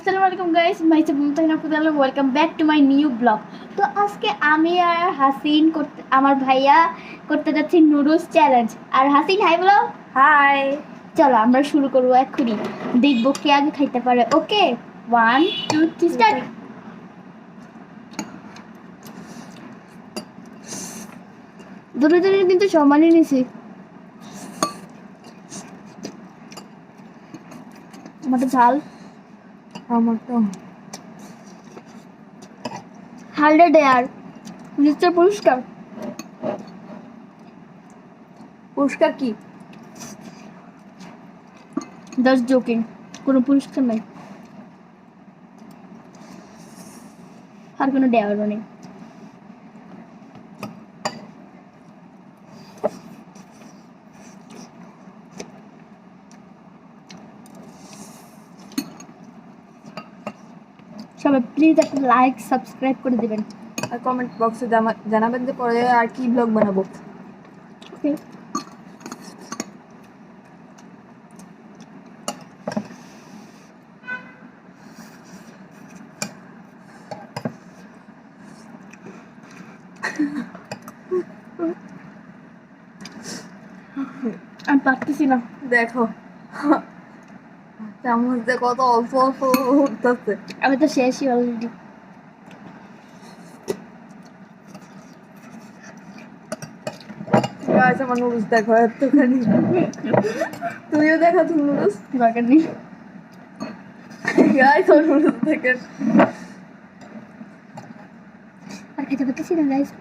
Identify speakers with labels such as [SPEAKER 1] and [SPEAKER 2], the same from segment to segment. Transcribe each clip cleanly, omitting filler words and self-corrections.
[SPEAKER 1] আসসালামু আলাইকুম guys, my Mumtahina Fudallah, welcome back to my new blog. তো আজকে আমি আর হাসিন করতে আমার ভাইয়া করতে যাচ্ছি নুডলস চ্যালেঞ্জ। আর হাসিন হাই বলো।
[SPEAKER 2] হাই।
[SPEAKER 1] চলো আমরা শুরু করবো এক্ষুনি, দেখবো কে আগে খাইতে পারে। ওকে, 1 2 3 স্টার্ট। দুটো জনের কিন্তু সমানই নিছি। আমারটা ঝাল,
[SPEAKER 2] আমার তো
[SPEAKER 1] 100 ইয়ার নিশ্চয় পুরস্কার।
[SPEAKER 2] পুরস্কার কি?
[SPEAKER 1] জাস্ট জোকিং, কোনো পুরস্কার নাই, আর কোনো দেওয়ারও নেই। সবাই প্লিজ একটা লাইক সাবস্ক্রাইব করে দেবেন।
[SPEAKER 2] আর কমেন্ট বক্সে জানাবেন যে পরে আর কি ব্লগ বানাবো।
[SPEAKER 1] ওকে, আমি পারতেছি না।
[SPEAKER 2] দেখো চামচ দিয়ে কত অল্প অল্প উঠতেছে।
[SPEAKER 1] আমি তো শেষই অলরেডি।
[SPEAKER 2] গাছ আমার নুডলস দেখো এতখানি। তুইও দেখা তুই নুডলস।
[SPEAKER 1] দরকার নেই।
[SPEAKER 2] গাছ ওর নুডলস দেখেন।
[SPEAKER 1] আর খেতে পারতেছি না গাইস।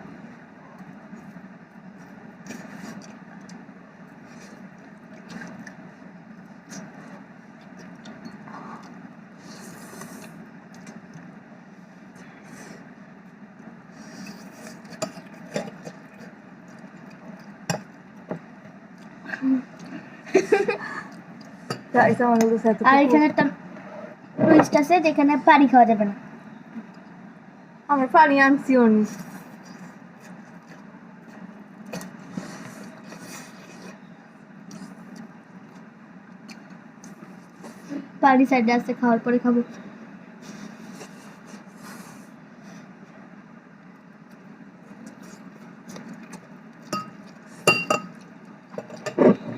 [SPEAKER 2] গাছ আমার নুডলস এত।
[SPEAKER 1] আর এখানে একটা টুইস্ট আছে যেখানে পানি খাওয়া যাবে না।
[SPEAKER 2] আমি পানি আনছি অনি।
[SPEAKER 1] পানি সাইডে আছে, খাওয়ার পরে খাবো।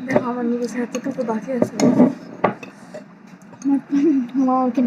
[SPEAKER 2] দেখো আমার নুডলস এতটুকু বাকি আছে।
[SPEAKER 1] ওকে,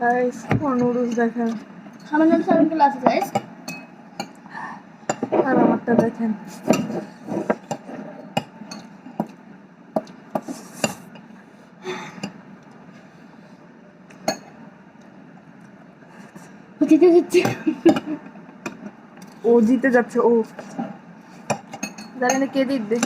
[SPEAKER 2] গাইস আমার নুডলস দেখেন।
[SPEAKER 1] আমার নাম সালামগুলো আছে গাইস।
[SPEAKER 2] আর আমারটা দেখেন।
[SPEAKER 1] জিতে যাচ্ছে।
[SPEAKER 2] ও জিতে যাচ্ছে। ও জানি না কে জিতবে।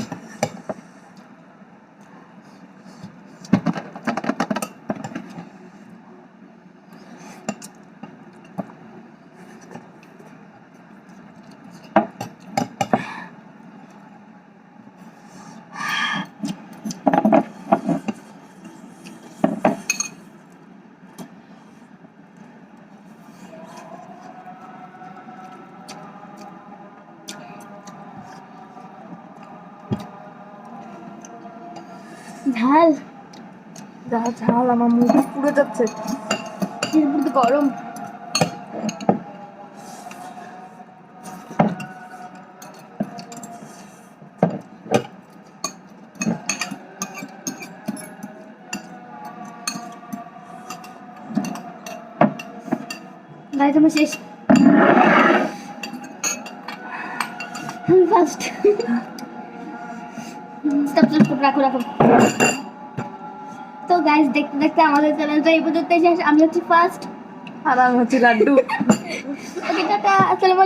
[SPEAKER 1] ঝাল,
[SPEAKER 2] যা ঝাল আমার মুখ পুড়ে যাচ্ছে।
[SPEAKER 1] কিন্তু গরম। গাইস আমার শেষ, আমি ফার্স্ট। স্টপ স্টপ রাখো রাখো। তো গাইস দেখতে দেখতে আমাদের চ্যানেলটা এই পর্যন্ত শেষ। আমি হচ্ছে ফার্স্ট।
[SPEAKER 2] আর আমি হচ্ছে লাড্ডু।
[SPEAKER 1] ওকে টাটা, আসসালামু আলাইকুম।